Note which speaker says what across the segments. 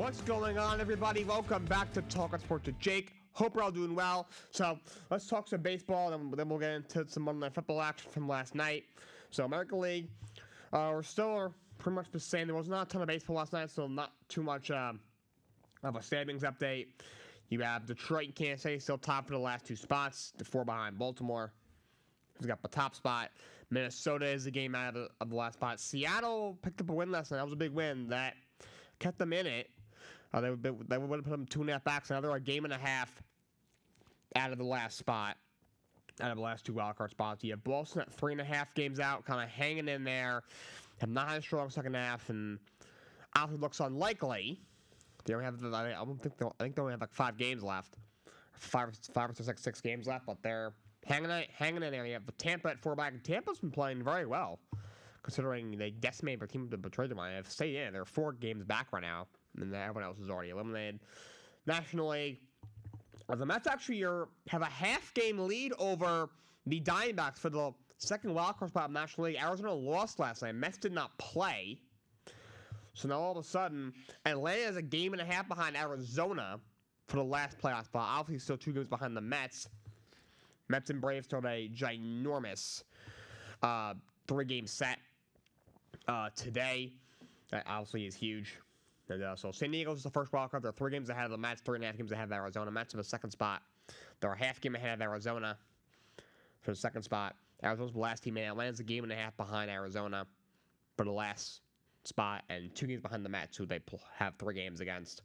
Speaker 1: What's going on, everybody? Welcome back to Talkin Sports with Jake. Hope we're all doing well. So let's talk some baseball, and then we'll get into some Monday Night Football action from last night. So American League, we're still pretty much the same. There was not a ton of baseball last night, so not too much of a standings update. You have Detroit and Kansas City still top for the last two spots. The 4 behind Baltimore, who's got the top spot. Minnesota is the game out of the last spot. Seattle picked up a win last night. That was a big win. That kept them in it. They would have put them 2.5 back. So now they're a game and a half out of the last spot, out of the last two wildcard spots. You have Boston at 3.5 games out, kind of hanging in there. Have not had a strong second half, and honestly looks unlikely. They don't have. I think they only have like 5 games left, five or six games left. But they're hanging in there. You have the Tampa at 4 back. And Tampa's been playing very well, considering they decimated their team to betray them. They have stayed in. They're 4 games back right now, and everyone else is already eliminated. National League, the Mets actually have a half-game lead over the Diamondbacks for the second wildcard spot in the National League. Arizona lost last night. Mets did not play. So now all of a sudden, Atlanta is a game and a half behind Arizona for the last playoff spot. Obviously, still 2 games behind the Mets. Mets and Braves start a ginormous 3-game set today. That obviously is huge. And, so San Diego's is the first wild card. They're 3 games ahead of the Mets, 3.5 games ahead of Arizona. Mets in the second spot. They're a half game ahead of Arizona for the second spot. Arizona's the last team in. Atlanta's a game and a half behind Arizona for the last spot, and 2 games behind the Mets, who they have 3 games against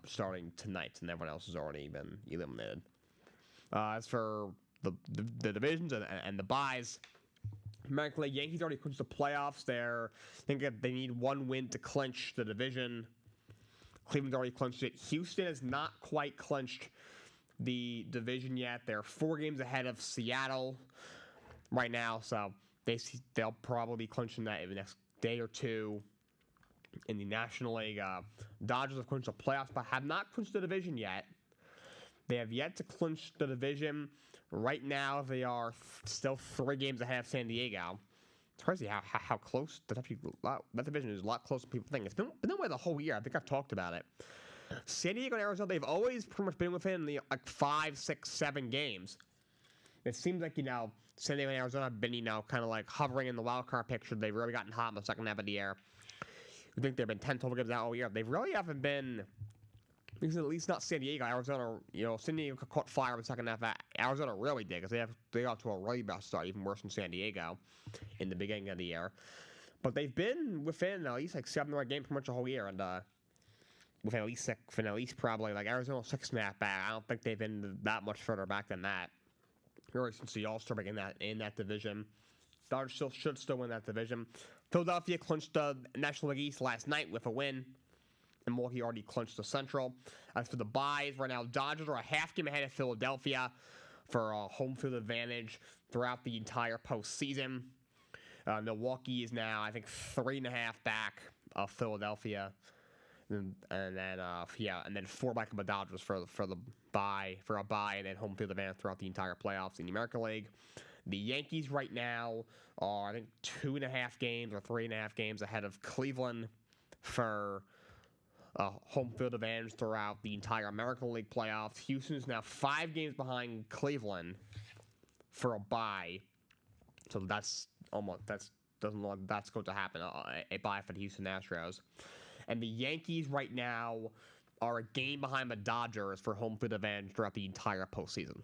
Speaker 1: starting tonight, and everyone else has already been eliminated. As for the divisions and the byes, American League, Yankees already clinched the playoffs. I think they need 1 win to clinch the division. Cleveland's already clinched it. Houston has not quite clinched the division yet. They're 4 games ahead of Seattle right now, so they'll probably be clinching that in the next day or 2. In the National League, Dodgers have clinched the playoffs, but have not clinched the division yet. They have yet to clinch the division. Right now, they are still 3 games ahead of San Diego. It's crazy how close that division is. A lot closer than people think. It's been that way the whole year. I think I've talked about it. San Diego and Arizona, they've always pretty much been within the 5, 6, 7 games. It seems like, San Diego and Arizona have been, kind of like hovering in the wild card picture. They've really gotten hot in the second half of the year. I think they've been 10 total games out all year. They really haven't been, at least not San Diego. Arizona, San Diego caught fire in the second half. Arizona really did, because they got to a really bad start, even worse than San Diego in the beginning of the year. But they've been within at least like 7 or 8 games pretty much the whole year, and within at least probably like Arizona 6.5 back. I don't think they've been that much further back than that. Really, since the All-Star break in that division. Dodgers should still win that division. Philadelphia clinched the National League East last night with a win, and Milwaukee already clinched the Central. As for the byes, right now, Dodgers are a half game ahead of Philadelphia for a home field advantage throughout the entire postseason. Milwaukee is now, I think, 3.5 back of Philadelphia. And then 4 back of the Dodgers for a bye, and then home field advantage throughout the entire playoffs. In the American League, the Yankees right now are, I think, 2.5 games or 3.5 games ahead of Cleveland for home field advantage throughout the entire American League playoffs. Houston is now 5 games behind Cleveland for a bye, so doesn't look like that's going to happen. A bye for the Houston Astros. And the Yankees right now are a game behind the Dodgers for home field advantage throughout the entire postseason.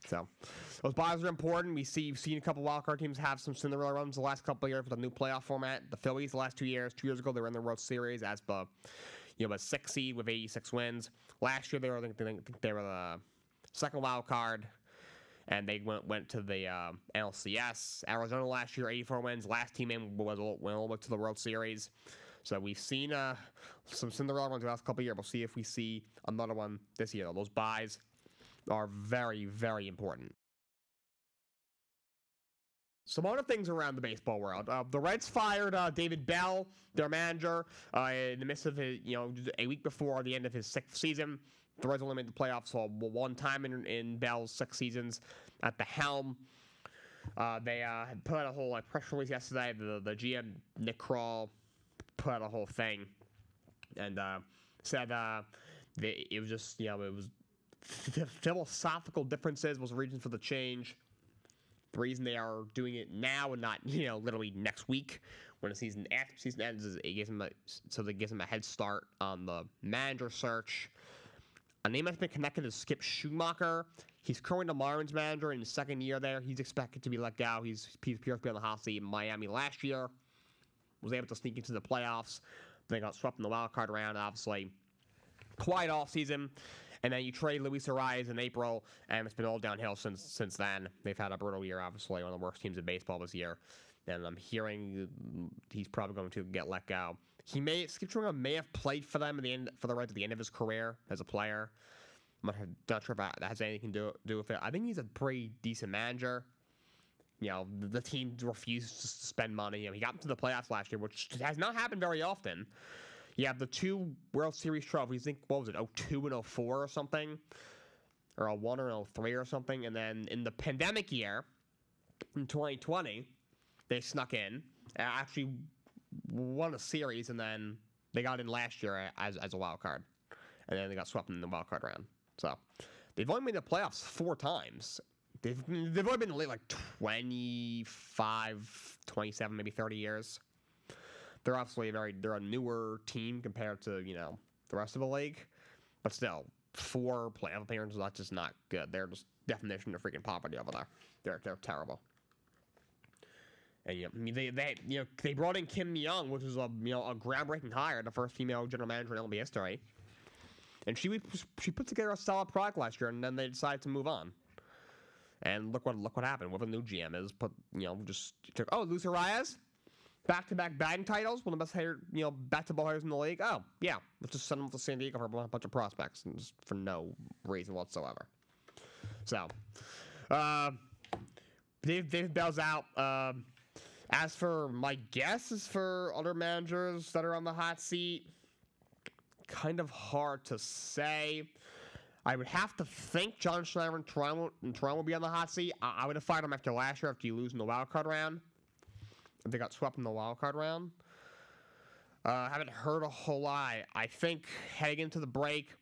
Speaker 1: So those byes are important. You've seen a couple wildcard teams have some Cinderella runs the last couple of years with the new playoff format. The Phillies the last 2 years. 2 years ago they were in the World Series as a 6 seed with 86 wins. Last year I think they were the second wild card, and they went to the NLCS. Arizona last year 84 wins. Last team in went all the way to the World Series. So we've seen some Cinderella runs the last couple of years. We'll see if we see another one this year. Those byes are very, very important. Some other things around the baseball world. The Reds fired David Bell, their manager, in the midst of his, a week before the end of his 6th season. The Reds only made the playoffs for 1 time in Bell's 6 seasons at the helm. They had put out a whole press release yesterday. The GM, Nick Kroll, put out a whole thing and said it was just, it was philosophical differences was the reason for the change. The reason they are doing it now and not, literally next week when the after season ends is it gives them a head start on the manager search. A name that's been connected is Skip Schumacher. He's currently the Marlins manager in his second year there. He's expected to be let go. He's appeared to be on the hot seat in Miami last year. Was able to sneak into the playoffs. They got swept in the wild card round, obviously. Quiet off season. And then you trade Luis Arias in April, and it's been all downhill since then. They've had a brutal year, obviously, one of the worst teams in baseball this year. And I'm hearing he's probably going to get let go. Skip Schumacher may have played for them for the right at the end of his career as a player. I'm not sure if that has anything to do with it. I think he's a pretty decent manager. The team refused to spend money. He got into the playoffs last year, which has not happened very often. You have the 2 World Series trophies. I think, what was it, 02 and 04 or something? Or 01 or 03 or something. And then in the pandemic year, in 2020, they snuck in. Actually won a series, and then they got in last year as a wild card. And then they got swept in the wild card round. So they've only made the playoffs 4 times. They've only been in the league like 25, 27, maybe 30 years. They're obviously they're a newer team compared to, the rest of the league. But still, 4 playoff appearances, that's just not good. They're just definition of freaking poverty over there. They're terrible. And they brought in Kim Young, which was a groundbreaking hire, the first female general manager in MLB history. And she put together a solid product last year, and then they decided to move on. And look what happened. What the new GM is, just took Luis Arias, back-to-back batting titles, one of the best bat-to-ball hitters in the league. Oh yeah, let's just send him to San Diego for a bunch of prospects, and just for no reason whatsoever. So, Dave Bell's out. As for my guesses for other managers that are on the hot seat, kind of hard to say. I would have to think John Schneider in Toronto will be on the hot seat. I would have fired him after last year after you lose in the wild card round. They got swept in the wild card round. Haven't heard a whole lot. I think heading into the break,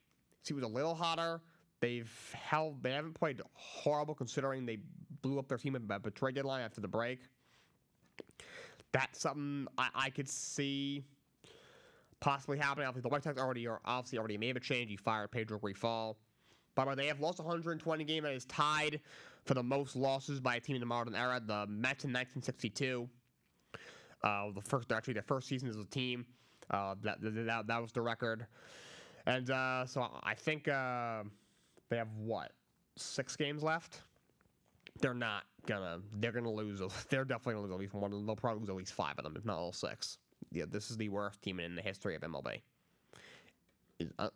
Speaker 1: he was a little hotter. They haven't played horrible considering they blew up their team at the trade deadline after the break. That's something I could see possibly happening. The White Sox already made a change. He fired Pedro Grifol. By the way, they have lost 120 games. That is tied for the most losses by a team in the modern era. The Mets in 1962. Their first season as a team. That was the record. And so I think they have 6 games left. They're gonna lose. They're definitely gonna lose at least one. They'll probably lose at least 5 of them, if not all 6. Yeah, this is the worst team in the history of MLB. I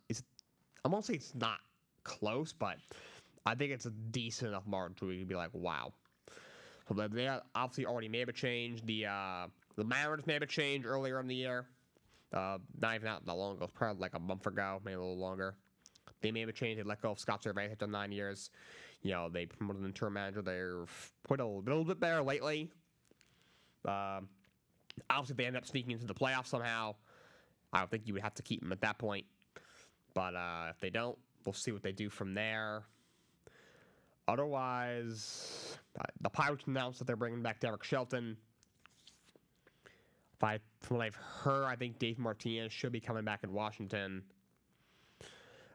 Speaker 1: won't say it's not close, but I think it's a decent enough margin to be like, wow. So they obviously already made a change. The Mariners made a change earlier in the year. Not even that long ago. It was probably like a month ago, maybe a little longer. They made a change. They let go of Scott Servais after 9 years. They promoted an interim manager. They're put a little bit better lately. Obviously, if they end up sneaking into the playoffs somehow, I don't think you would have to keep them at that point. But if they don't, we'll see what they do from there. Otherwise, the Pirates announced that they're bringing back Derek Shelton. From what I've heard, I think Dave Martinez should be coming back in Washington.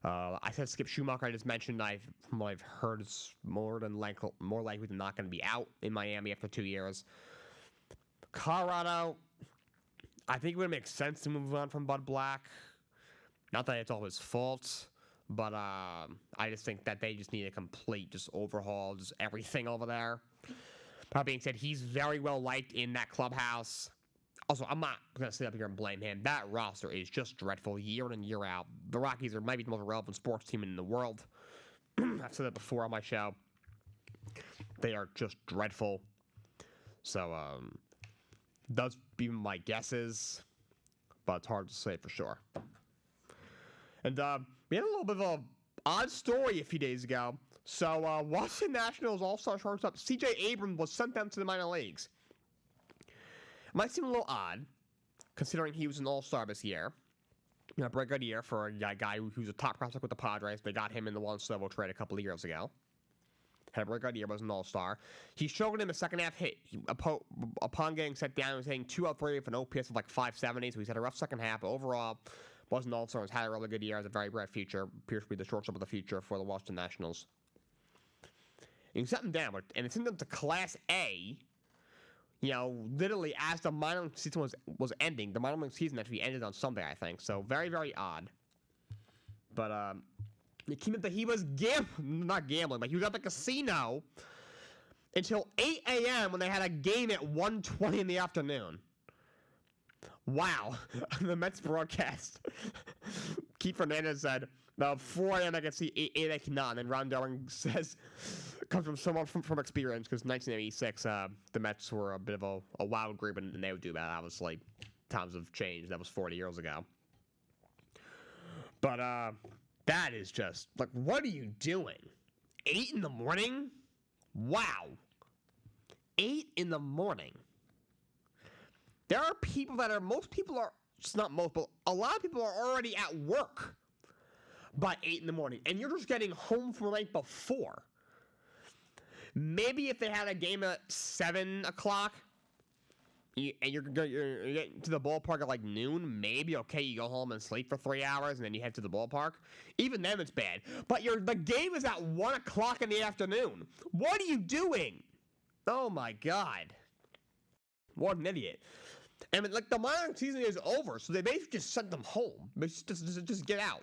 Speaker 1: I said Skip Schumacher I just mentioned. From what I've heard, is more likely than not going to be out in Miami after 2 years. Colorado, I think it would make sense to move on from Bud Black. Not that it's all his fault, but I just think that they just need a complete overhaul, just everything over there. That being said, he's very well liked in that clubhouse. Also, I'm not going to sit up here and blame him. That roster is just dreadful year in and year out. The Rockies are maybe the most relevant sports team in the world. I've said that before on my show. They are just dreadful. So, those be my guesses, but it's hard to say for sure. And we had a little bit of an odd story a few days ago. So, Washington Nationals All-Star shortstop C.J. Abrams was sent down to the minor leagues. Might seem a little odd, considering he was an all-star this year. Very good year for a guy who's a top prospect with the Padres. They got him in the Juan Soto trade a couple of years ago. Had a very good year, was an all-star. He showed in the second half hit. Upon getting set down, he was hitting 203 with an OPS of like 570, so he's had a rough second half. But overall, was an all-star, has had a really good year, has a very bright future. Appears to be the shortstop of the future for the Washington Nationals. You set him down, and it's in them to Class A. Literally as the minor league season was ending. The minor league season actually ended on Sunday, I think. So very, very odd. But it came up that he was not gambling, but he was at the casino until 8 a.m. when they had a game at 1:20 in the afternoon. Wow. The Mets broadcast. Keith Fernandez said, 4 a.m. I can see, 8 I cannot. And then Ron Darwin says, comes from someone from experience, because 1986, the Mets were a bit of a wild group, and they would do that, obviously. Times have changed. That was 40 years ago. But, that is just, like, what are you doing? 8 in the morning? Wow. 8 in the morning. There are people most people are, it's not most, but a lot of people are already at work by 8 in the morning, and you're just getting home from the night before. Maybe if they had a game at 7 o'clock, and you're getting to the ballpark at like noon, maybe, okay, you go home and sleep for 3 hours, and then you head to the ballpark. Even then, it's bad. But the game is at 1 o'clock in the afternoon. What are you doing? Oh, my God. What an idiot. And, like, the minor league season is over, so they basically just sent them home. Just get out.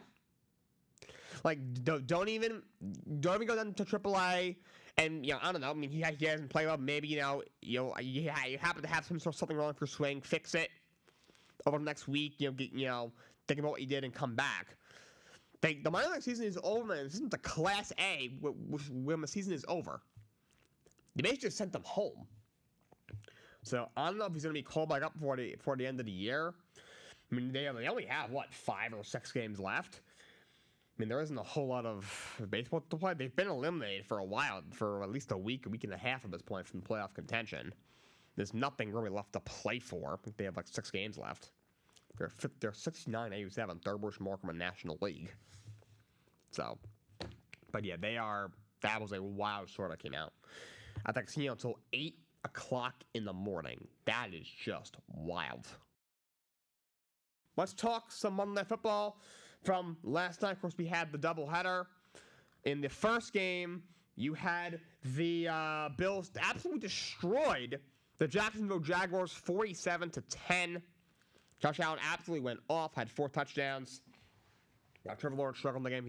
Speaker 1: Like, don't even go down to AAA. And, I don't know. I mean, he hasn't played well. Maybe, you happen to have something wrong with your swing. Fix it over the next week. Think about what you did and come back. The minor league season is over, and this isn't the Class A when the season is over. They basically just sent them home. So I don't know if he's going to be called back up before the end of the year. I mean, they only have 5 or 6 games left. I mean, there isn't a whole lot of baseball to play. They've been eliminated for a while, for at least a week and a half at this point from playoff contention. There's nothing really left to play for. I think they have 6 games left. They're 69-87, third worst mark in the National League. So, but yeah, that was a wild sort that came out. I think until 8 o'clock in the morning. That is just wild. Let's talk some Monday Night Football from last night. Of course, we had the doubleheader. In the first game, you had the Bills absolutely destroyed the Jacksonville Jaguars 47-10. Josh Allen absolutely went off, had 4 touchdowns. Trevor Lawrence struggled in the game.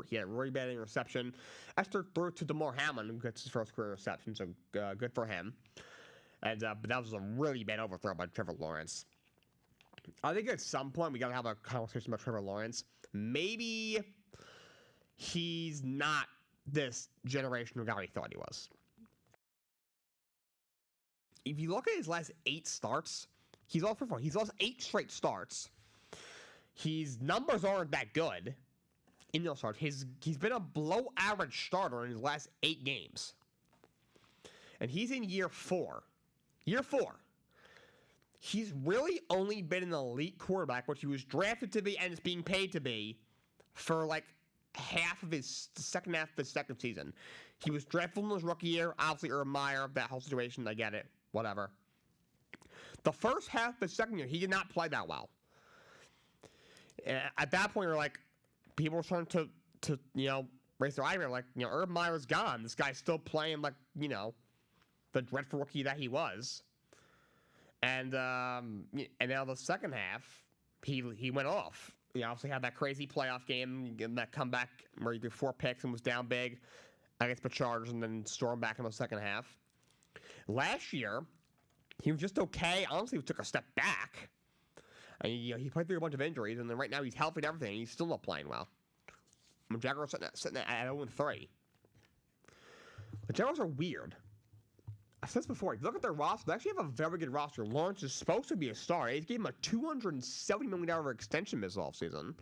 Speaker 1: He had a really bad interception. Esther threw it to Damar Hamlin, who gets his first career interception, so good for him. And but that was a really bad overthrow by Trevor Lawrence. I think at some point we got to have a conversation about Trevor Lawrence. Maybe he's not this generational guy we thought he was. If you look at his last 8 starts, he's lost 8 straight starts. His numbers aren't that good in those starts. He's been a below-average starter in his last 8 games. And he's in year 4. Year 4. He's really only been an elite quarterback, which he was drafted to be and is being paid to be, for half of the second half of his second season. He was drafted in his rookie year. Obviously, Urban Meyer, that whole situation, I get it. Whatever. The first half of the second year, he did not play that well. At that point, people were starting to raise their eyebrow, Urban Meyer's gone. This guy's still playing the dreadful rookie that he was. And now the second half, he went off. He obviously had that crazy playoff game, that comeback where he threw 4 picks and was down big against the Chargers, and then stormed back in the second half. Last year, he was just okay. Honestly, he took a step back. And he played through a bunch of injuries, and then right now he's healthy and everything, and he's still not playing well. The Jaguars are sitting at 0-3. The Jaguars are weird. I said this before. If you look at their roster, they actually have a very good roster. Lawrence is supposed to be a star. They gave him a $270 million extension this offseason.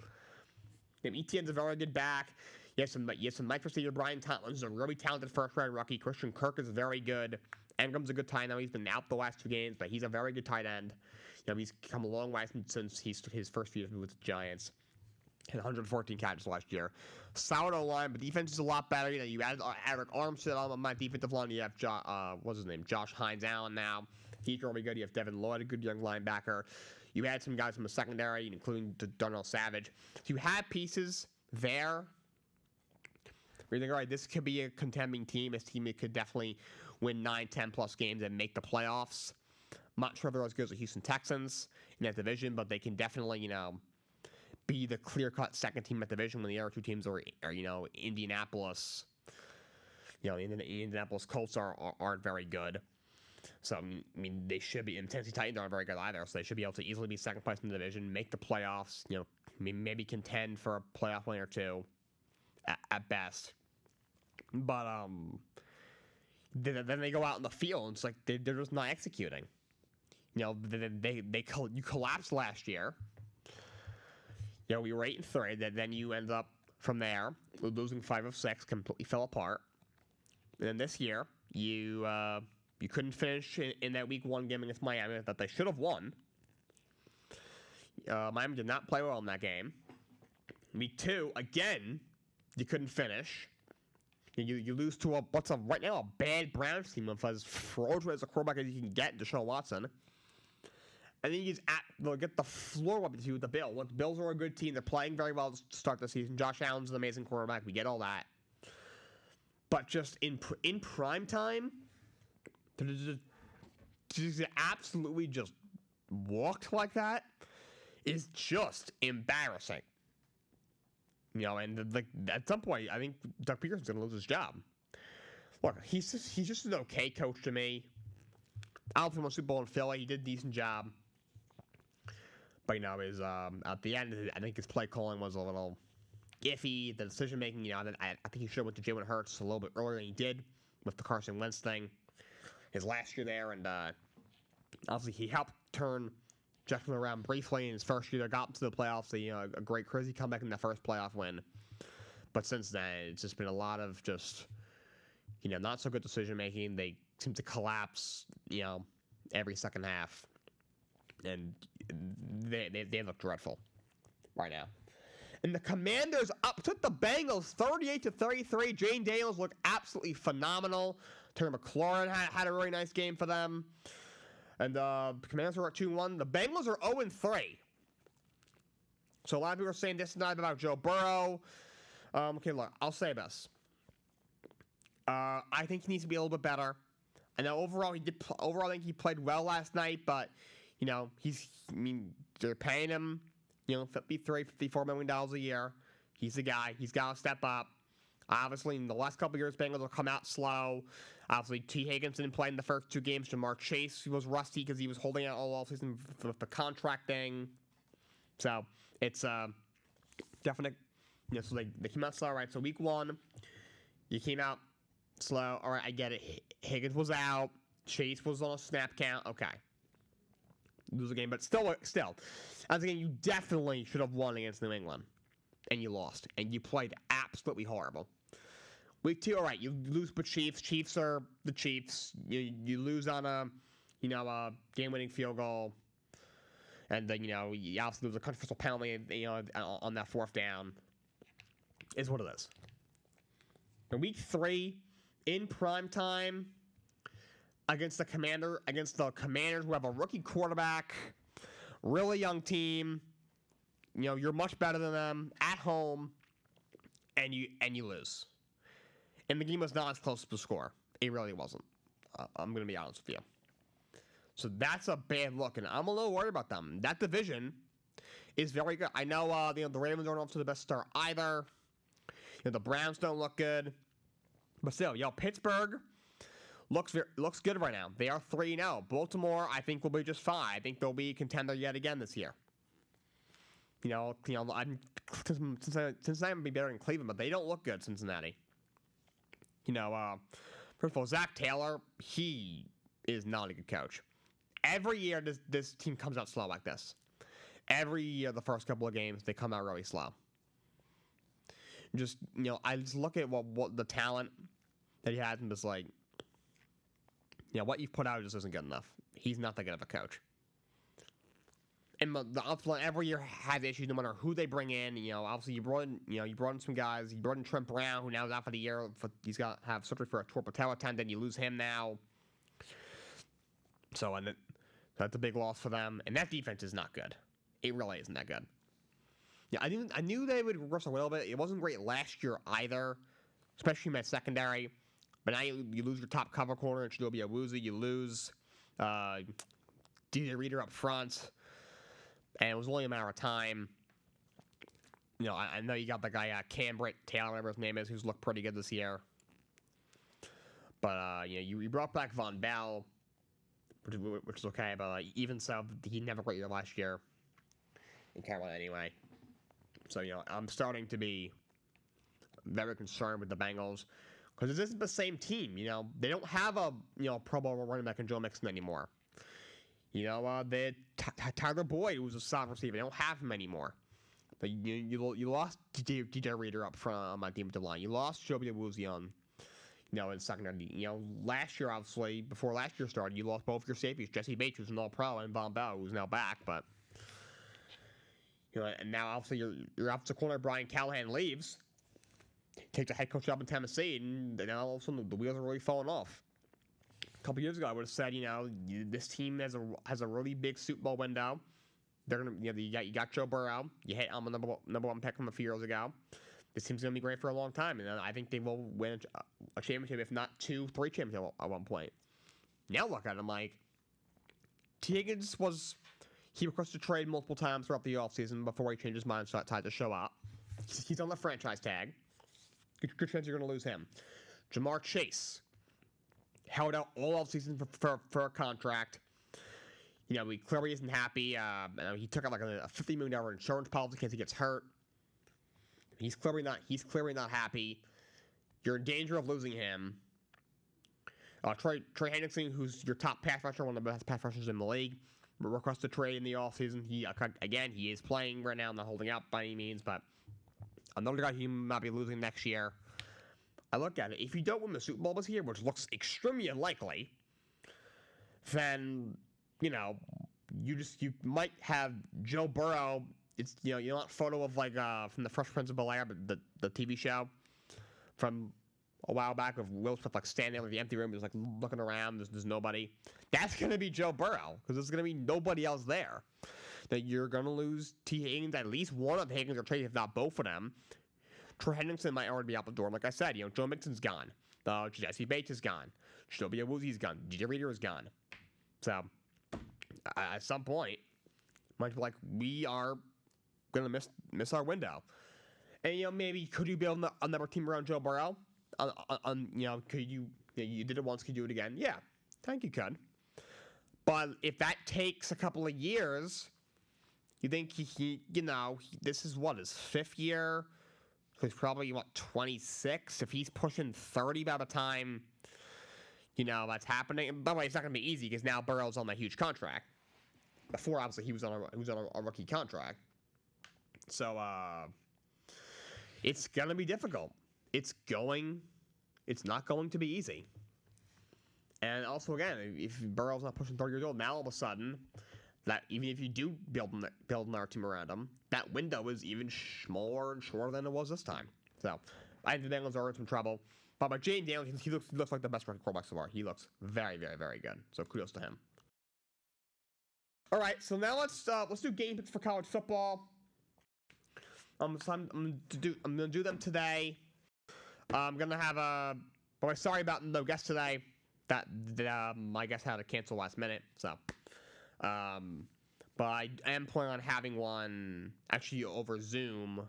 Speaker 1: Etienne's a very good back. You have some nice receiver. Brian Tomlin's a really talented first-round rookie. Christian Kirk is very good. Engram's a good tight end. He's been out the last 2 games, but he's a very good tight end. He's come a long way since his first few years with the Giants. Had 114 catches last year. Solid O-line, but defense is a lot better. You know, you added Eric Armstead on my defensive line. You have what's his name? Josh Hines Allen now. He's really good. You have Devin Lloyd, a good young linebacker. You had some guys from the secondary, including Darnell Savage. So you have pieces there. Where you think, all right, this could be a contending team. This team could definitely win 9, 10 plus games and make the playoffs. I'm not sure they're as good as the Houston Texans in that division, but they can definitely, you know, be the clear-cut second team at division when the other two teams are you know, Indianapolis. You know, the Indianapolis Colts aren't very good. So, I mean, they should be. And Tennessee Titans aren't very good either, so they should be able to easily be second place in the division, make the playoffs, you know, maybe contend for a playoff win or two at best. But then they go out in the field, and it's like they're just not executing. You know, you collapsed last year. You know, we were 8-3. Then you end up from there losing 5 of 6, completely fell apart. And then this year, you couldn't finish in that Week 1 game against Miami that they should have won. Miami did not play well in that game. Week 2, again, you couldn't finish. You lose to right now a bad Browns team with as fraudulent as a quarterback as you can get, Deshaun Watson. And then you just get the floor up to with the Bills. The Bills are a good team. They're playing very well to start the season. Josh Allen's an amazing quarterback. We get all that. But just in prime time, just absolutely just walked like that is just embarrassing. You know, and at some point, I think Doug Peterson's going to lose his job. Look, he's just an okay coach to me. I don't think he Super Bowl in Philly. He did a decent job. But, you know, at the end, I think his play calling was a little iffy. The decision making, you know, I think he should have went to Jalen Hurts a little bit earlier than he did with the Carson Wentz thing. His last year there, and obviously he helped turn Jacksonville around briefly in his first year. They got to the playoffs. A great crazy comeback in the first playoff win. But since then, it's just been a lot of just, you know, not so good decision making. They seem to collapse, you know, every second half, and they look dreadful right now. And the Commanders took the Bengals 38-33. Jane Daniels looked absolutely phenomenal. Terry McLaurin had a really nice game for them. And the Commanders are at 2-1. The Bengals are 0-3. So a lot of people are saying this tonight about Joe Burrow. Okay, look, I'll say this. I think he needs to be a little bit better. I know overall I think he played well last night, but you know, they're paying him, you know, $54 million a year. He's the guy. He's got to step up. Obviously, in the last couple of years, Bengals will come out slow. Obviously, T. Higgins didn't play in the first 2 games. Jamar Chase was rusty because he was holding out all season with the contract thing. So it's definite. You know, so they came out slow, right? So Week 1, you came out slow. All right, I get it. Higgins was out. Chase was on a snap count. Okay. Lose a game, but still, as again, you definitely should have won against New England, and you lost, and you played absolutely horrible. Week 2, all right, you lose but Chiefs. Chiefs are the Chiefs. You lose on a game-winning field goal, and then you obviously lose a controversial penalty, on that 4th down. Is what it is. In Week 3, in prime time, against the Commanders, who have a rookie quarterback, really young team. You know, you're much better than them at home, and you lose. And the game was not as close to the score. It really wasn't. I'm going to be honest with you. So that's a bad look, and I'm a little worried about them. That division is very good. I know the Ravens aren't off to the best start either. You know, the Browns don't look good, but still, Pittsburgh looks good right now. They are 3-0. Baltimore, I think, will be just fine. I think they'll be a contender yet again this year. Cincinnati would be better than Cleveland, but they don't look good, Cincinnati. First of all, Zach Taylor, he is not a good coach. Every year, this team comes out slow like this. Every year, the first couple of games, they come out really slow. I just look at what the talent that he has and just like, what you've put out just isn't good enough. He's not that good of a coach. and the offensive line every year has issues no matter who they bring in. Obviously you brought in some guys. You brought in Trent Brown, who now is out for the year. He's got to have surgery for a torn patella tendon. You lose him now. So that's a big loss for them. And that defense is not good. It really isn't that good. Yeah, I knew they would regress a little bit. It wasn't great last year either, especially in that secondary. But now you lose your top cover corner in Chidobe Awuzie. You lose DJ Reader up front. And it was only a matter of time. I know you got the guy Cambritt Taylor, whatever his name is, who's looked pretty good this year. But you brought back Von Bell, which is okay. But even so, he never great year last year in Carolina anyway. So I'm starting to be very concerned with the Bengals because this isn't the same team. They don't have a Pro Bowl running back in Joe Mixon anymore. They Tyler Boyd, who was a solid receiver. They don't have him anymore. But you lost DJ Reader up front on my defensive line. You lost Chidobe Awuzie on, in secondary. Last year, obviously, before last year started, you lost both your safeties. Jesse Bates, who's an All-Pro, and Von Bell, who's now back. But and now obviously your offensive corner Brian Callahan leaves, takes a head coach job in Tennessee, and now all of a sudden the wheels are really falling off. A couple years ago, I would have said, this team has a really big Super Bowl window. They're gonna, you got Joe Burrow. You hit on the number one pick from a few years ago. This team's gonna be great for a long time, and I think they will win a championship, if not 2, 3 championships at one point. Now look at him, like T. Higgins he requested a trade multiple times throughout the offseason before he changed his mind and decided to show up. He's on the franchise tag. Good chance you're gonna lose him. Jamar Chase held out all offseason for a contract. He clearly isn't happy. He took out like a $50 million insurance policy in case he gets hurt. He's clearly not happy. You're in danger of losing him. Trey Hendrickson, who's your top pass rusher, one of the best pass rushers in the league, requested a trade in the offseason. He is playing right now, not holding out by any means, but another guy he might be losing next year. I look at it. If you don't win the Super Bowl this year, which looks extremely unlikely, then you might have Joe Burrow. It's not photo of from the Fresh Prince of Bel-Air, but the TV show from a while back of Will Smith standing there in the empty room, just looking around. There's nobody. That's gonna be Joe Burrow because there's gonna be nobody else there. That you're gonna lose T. Higgins, at least one of Higgins or Trey, if not both of them. Trey Hendrickson might already be out the door. Like I said, Joe Mixon's gone. Jesse Bates is gone. Chidobe Awuzie's gone. DJ Reader is gone. So at some point, might be we are gonna miss our window. And maybe could you build another team around Joe Burrow? Could you did it once? Could you do it again? Yeah, I think you could. But if that takes a couple of years, you think this is his 5th year. So he's probably 26. If he's pushing 30 by the time that's happening. And by the way, it's not gonna be easy because now Burrow's on that huge contract. Before, obviously, he was on a rookie contract. So it's gonna be difficult. It's not going to be easy. And also, again, if Burrow's not pushing 30 years old, now all of a sudden, that even if you do build another team around him, that window is even smaller and shorter than it was this time. So I think the Bengals are in some trouble. But Jaden Daniels, he looks like the best rookie quarterback so far. He looks very, very, very good. So kudos to him. All right, so now let's do game picks for college football. So I'm gonna do them today. I'm gonna have sorry about no guest today. That my guest had to cancel last minute. So, but I am planning on having one actually over Zoom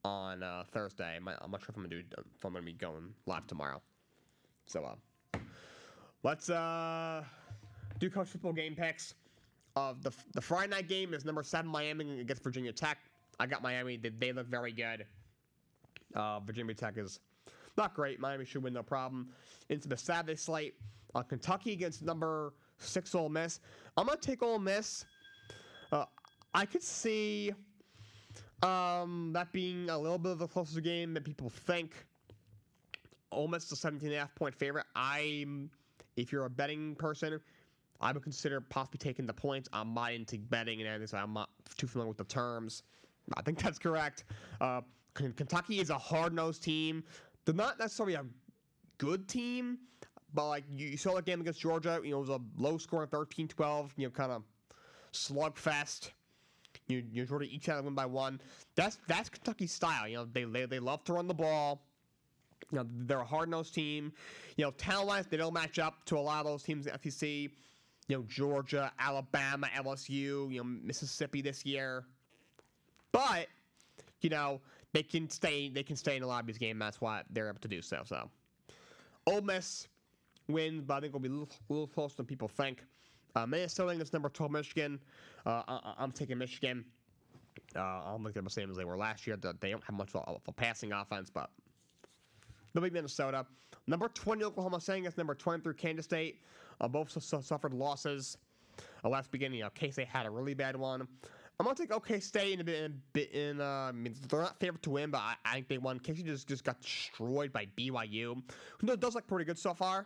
Speaker 1: on Thursday. I'm not sure if I'm gonna be going live tomorrow. So let's do college football game picks. The Friday night game is number 7 Miami against Virginia Tech. I got Miami. They look very good. Virginia Tech is not great. Miami should win no problem. Into the Saturday slate, Kentucky against number 6 Ole Miss. I'm gonna take Ole Miss. I could see that being a little bit of a closer game than people think. Ole Miss is a 17.5 point favorite. If you're a betting person, I would consider possibly taking the points. I'm not into betting and everything, so I'm not too familiar with the terms. I think that's correct. Kentucky is a hard-nosed team. They're not necessarily a good team, but like you saw that game against Georgia, it was a low-scoring 13-12, kind of slugfest. Georgia each had to win by one. That's Kentucky's style. They love to run the ball. They're a hard-nosed team. Talent-wise, they don't match up to a lot of those teams in the SEC. Georgia, Alabama, LSU, Mississippi this year. But, they can stay in a lot of these games. That's why they're able to do so. So, Ole Miss wins, but I think it'll be a little closer than people think. Minnesota against number 12 Michigan. I'm taking Michigan. I'll make them the same as they were last year. They don't have much of a passing offense, but they'll be Minnesota. Number 20 Oklahoma State against number 23 Kansas State. Both suffered losses last beginning. K-State had a really bad one. I'm going to take OK State they're not favored to win, but I think they won. K-State just got destroyed by BYU, who does look pretty good so far.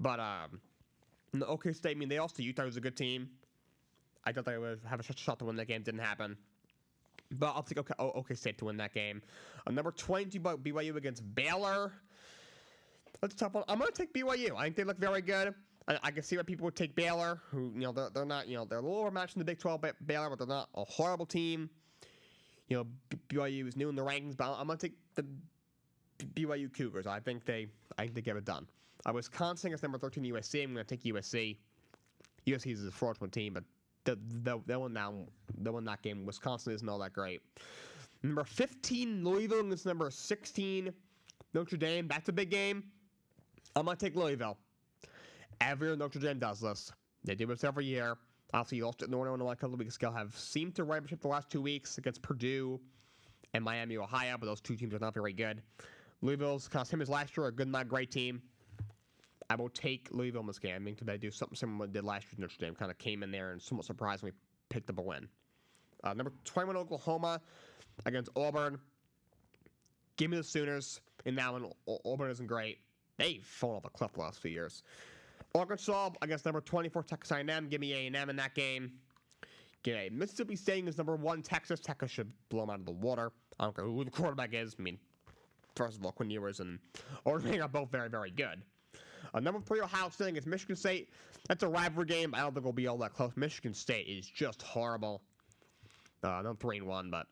Speaker 1: But OK State, they also Utah was a good team. I thought they would have a shot to win that game. Didn't happen. But I'll take OK State to win that game. Number 22 BYU against Baylor. That's a tough one. I'm going to take BYU. I think they look very good. I can see why people would take Baylor, who, they're not, they're a little overmatched in the Big 12 Baylor, but they're not a horrible team. BYU is new in the rankings, but I'm going to take the BYU Cougars. I think they get it done. Wisconsin against number 13 USC. I'm going to take USC. USC is a fraudulent team, but they'll win that game. Wisconsin isn't all that great. Number 15 Louisville against number 16 Notre Dame. That's a big game. I'm going to take Louisville. Every year Notre Dame does this. They do this every year. Obviously, you lost at Northern Illinois a couple of weeks ago. Have seemed to right up the last 2 weeks against Purdue and Miami, Ohio, but those two teams are not very good. Louisville's kind of same as last year, a good, not great team. I will take Louisville in this game. I think they do something similar to what they did last year. Notre Dame kind of came in there and somewhat surprisingly picked up a win. Number 21 Oklahoma against Auburn. Give me the Sooners in that one. Auburn isn't great. They've fallen off a cliff the last few years. Arkansas against number 24 Texas A&M. Give me A&M in that game. Mississippi State against number 1 Texas. Texas should blow them out of the water. I don't care who the quarterback is. First of all, Quinn Ewers and Oregon are both very, very good. Number 3 Ohio State against Michigan State. That's a rivalry game. I don't think it'll be all that close. Michigan State is just horrible. They're 3-1, but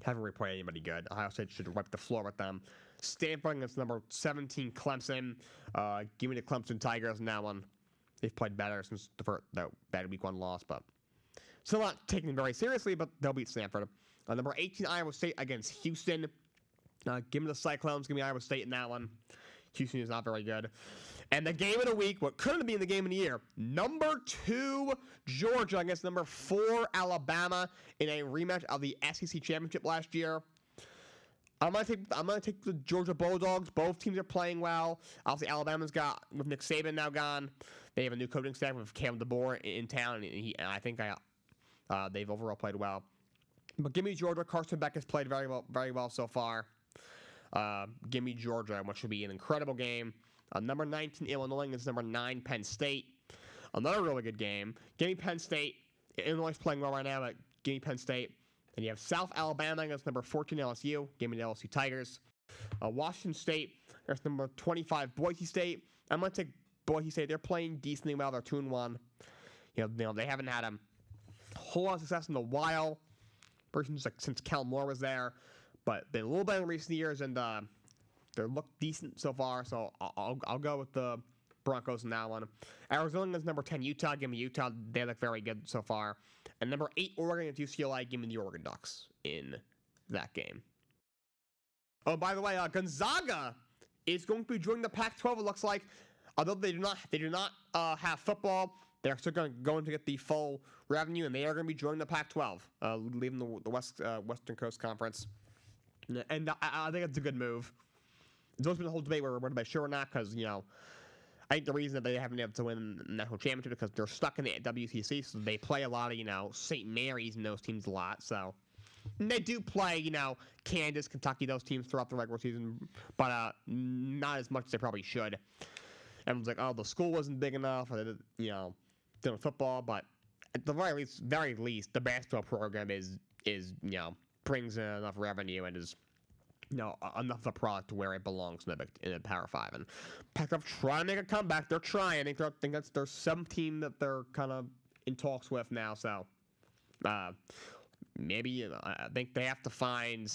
Speaker 1: haven't really played anybody good. Ohio State should wipe the floor with them. Stanford against number 17 Clemson. Give me the Clemson Tigers in that one. They've played better since the bad week 1 loss, but still not taking them very seriously, but they'll beat Stanford. Number 18 Iowa State against Houston. Give me the Cyclones. Give me Iowa State in that one. Houston is not very good. And the game of the week, what couldn't be in the game of the year, number 2 Georgia against number 4 Alabama in a rematch of the SEC championship last year. I'm gonna take the Georgia Bulldogs. Both teams are playing well. Obviously, Alabama's got, with Nick Saban now gone, they have a new coaching staff with Cam DeBoer in town, and I think they've overall played well. But give me Georgia. Carson Beck has played very well so far. Give me Georgia, which should be an incredible game. Number 19 Illinois against number 9 Penn State. Another really good game. Give me Penn State. Illinois is playing well right now, but give me Penn State. And you have South Alabama against number 14 LSU. Give me the LSU Tigers. Washington State against number 25 Boise State. I'm going to take Boise State. They're playing decently well. They're 2-1. They haven't had a whole lot of success in a while. Since Cal Moore was there. But been a little better in recent years, and they look decent so far. So I'll go with the Broncos in that one. Arizona is number 10 Utah. Give me Utah. They look very good so far. And number 8 Oregon at UCLA. Give me the Oregon Ducks in that game. Oh, by the way, Gonzaga is going to be joining the Pac-12. It looks like, although they do not have football, they're still going to get the full revenue, and they are going to be joining the Pac-12, leaving the Western Coast Conference. And I think it's a good move. There's always been a whole debate whether they should or not, because, I think the reason that they haven't been able to win the national championship is because they're stuck in the WCC, so they play a lot of, St. Mary's and those teams a lot, so. And they do play, Kansas, Kentucky, those teams throughout the regular season, but not as much as they probably should. everyone's like, oh, the school wasn't big enough, or they didn't, doing football, but at the very least, the basketball program is brings in enough revenue and is enough of a product to where it belongs in the Power Five. And Pac-12 trying to make a comeback. They're trying. I think that's their some team that they're kind of in talks with now. So maybe I think they have to find.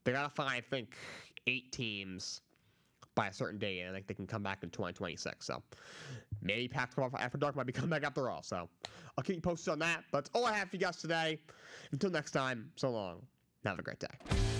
Speaker 1: They gotta find, I think, 8 teams by a certain date, and I think they can come back in 2026. So maybe Pac-12 After Dark might be coming back after all. So I'll keep you posted on that. But that's all I have for you guys today. Until next time, so long. Have a great day.